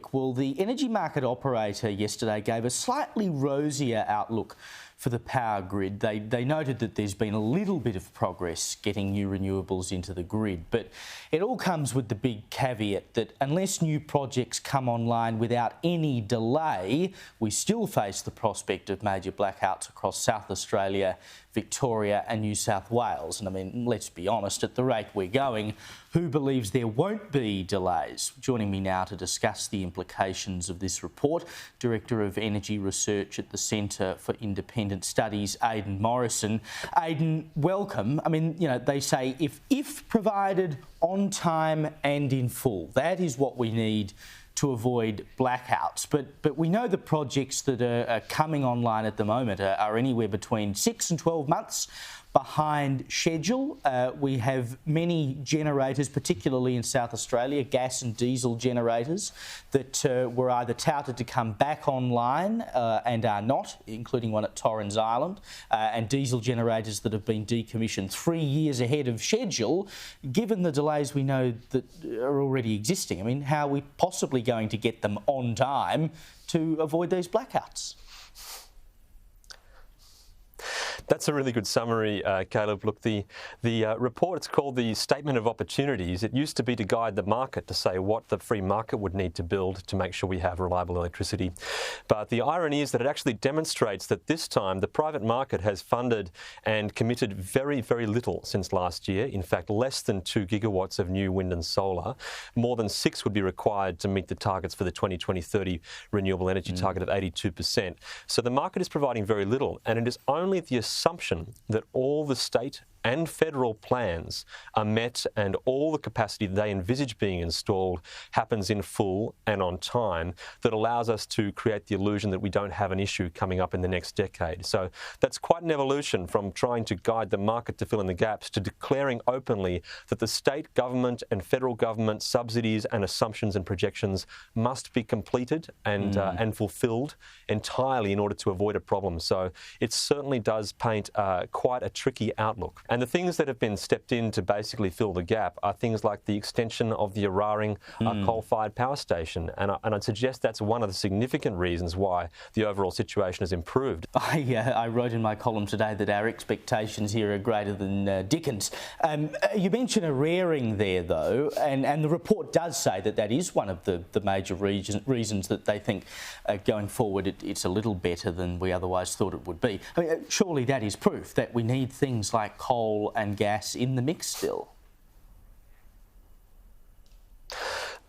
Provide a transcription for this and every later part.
outlook. Well, the energy market operator yesterday gave a slightly rosier outlook for the power grid. They noted that there's been a little bit of progress getting new renewables into the grid, but it all comes with the big caveat that unless new projects come online without any delay, we still face the prospect of major blackouts across South Australia, Victoria and New South Wales. And I mean, let's be honest, at the rate we're going, who believes there won't be delays? Joining me now to discuss the implications of this report, Director of Energy Research at the Centre for Independent Studies, Aidan Morrison. Aidan, welcome. I mean, you know, they say if provided on time and in full, that is what we need to avoid blackouts. But we know the projects that are coming online at the moment are anywhere between 6 and 12 months behind schedule. We have many generators, particularly in South Australia, gas and diesel generators that were either touted to come back online and are not, including one at Torrens Island, and diesel generators that have been decommissioned 3 years ahead of schedule. Given the delays we know that are already existing, I mean, how are we possibly going to get them on time to avoid these blackouts? That's a really good summary, Caleb. Look, the report, it's called the Statement of Opportunities. It used to be to guide the market, to say what the free market would need to build to make sure we have reliable electricity. But the irony is that it actually demonstrates that this time the private market has funded and committed very, very little since last year. In fact, less than 2 gigawatts of new wind and solar. More than 6 would be required to meet the targets for the 2020-30 renewable energy target of 82%. So the market is providing very little, and it is only the assumption that all the state and federal plans are met and all the capacity they envisage being installed happens in full and on time that allows us to create the illusion that we don't have an issue coming up in the next decade. So that's quite an evolution from trying to guide the market to fill in the gaps to declaring openly that the state government and federal government subsidies and assumptions and projections must be completed and fulfilled entirely in order to avoid a problem. So it certainly does paint quite a tricky outlook. And the things that have been stepped in to basically fill the gap are things like the extension of the Eraring coal-fired power station. And I'd suggest that's one of the significant reasons why the overall situation has improved. I wrote in my column today that our expectations here are greater than Dickens. You mentioned Eraring there, though, and the report does say that that is one of the major reasons that they think going forward it's a little better than we otherwise thought it would be. I mean, surely that is proof that we need things like coal and gas in the mix still.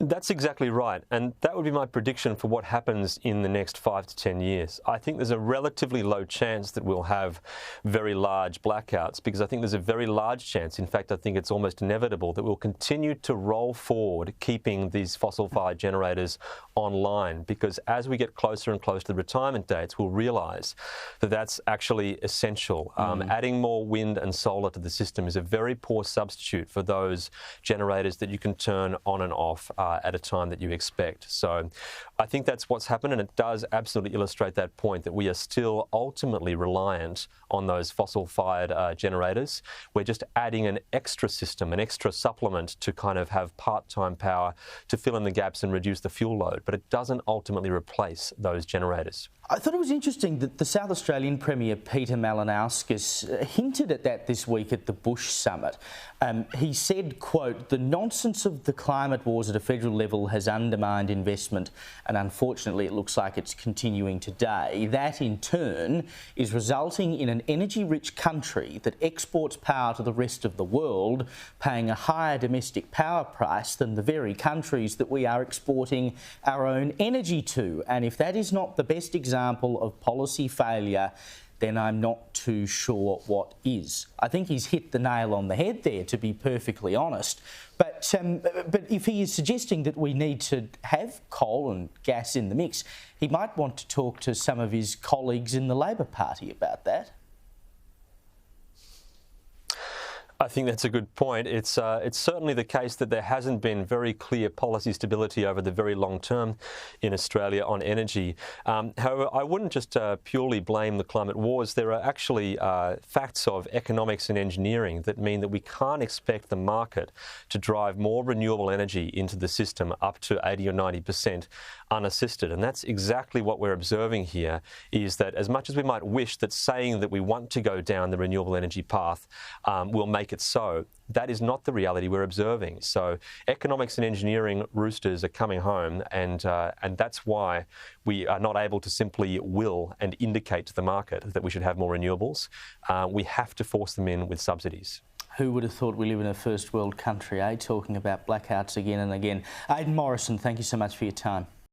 That's exactly right, and that would be my prediction for what happens in the next 5 to 10 years. I think there's a relatively low chance that we'll have very large blackouts because I think there's a very large chance, in fact I think it's almost inevitable, that we'll continue to roll forward keeping these fossil-fired generators online, because as we get closer and closer to the retirement dates we'll realise that that's actually essential. Adding more wind and solar to the system is a very poor substitute for those generators that you can turn on and off at a time that you expect. So I think that's what's happened, and it does absolutely illustrate that point that we are still ultimately reliant on those fossil-fired generators. We're just adding an extra system, an extra supplement to kind of have part-time power to fill in the gaps and reduce the fuel load, but it doesn't ultimately replace those generators. I thought it was interesting that the South Australian Premier Peter Malinauskas hinted at that this week at the Bush Summit. He said, quote, "The nonsense of the climate wars at a federal level has undermined investment, and unfortunately it looks like it's continuing today. That in turn is resulting in an energy-rich country that exports power to the rest of the world, paying a higher domestic power price than the very countries that we are exporting our own energy to. And if that is not the best example of policy failure, then I'm not too sure what is." I think he's hit the nail on the head there, to be perfectly honest. But if he is suggesting that we need to have coal and gas in the mix, he might want to talk to some of his colleagues in the Labor Party about that. I think that's a good point. It's certainly the case that there hasn't been very clear policy stability over the very long term in Australia on energy. However, I wouldn't just purely blame the climate wars. There are actually facts of economics and engineering that mean that we can't expect the market to drive more renewable energy into the system up to 80 or 90% unassisted. And that's exactly what we're observing here, is that as much as we might wish that saying that we want to go down the renewable energy path will make it so, that is not the reality we're observing. So economics and engineering roosters are coming home, and that's why we are not able to simply will and indicate to the market that we should have more renewables. We have to force them in with subsidies. Who would have thought we live in a first world country, eh? Talking about blackouts again and again. Aidan Morrison, thank you so much for your time.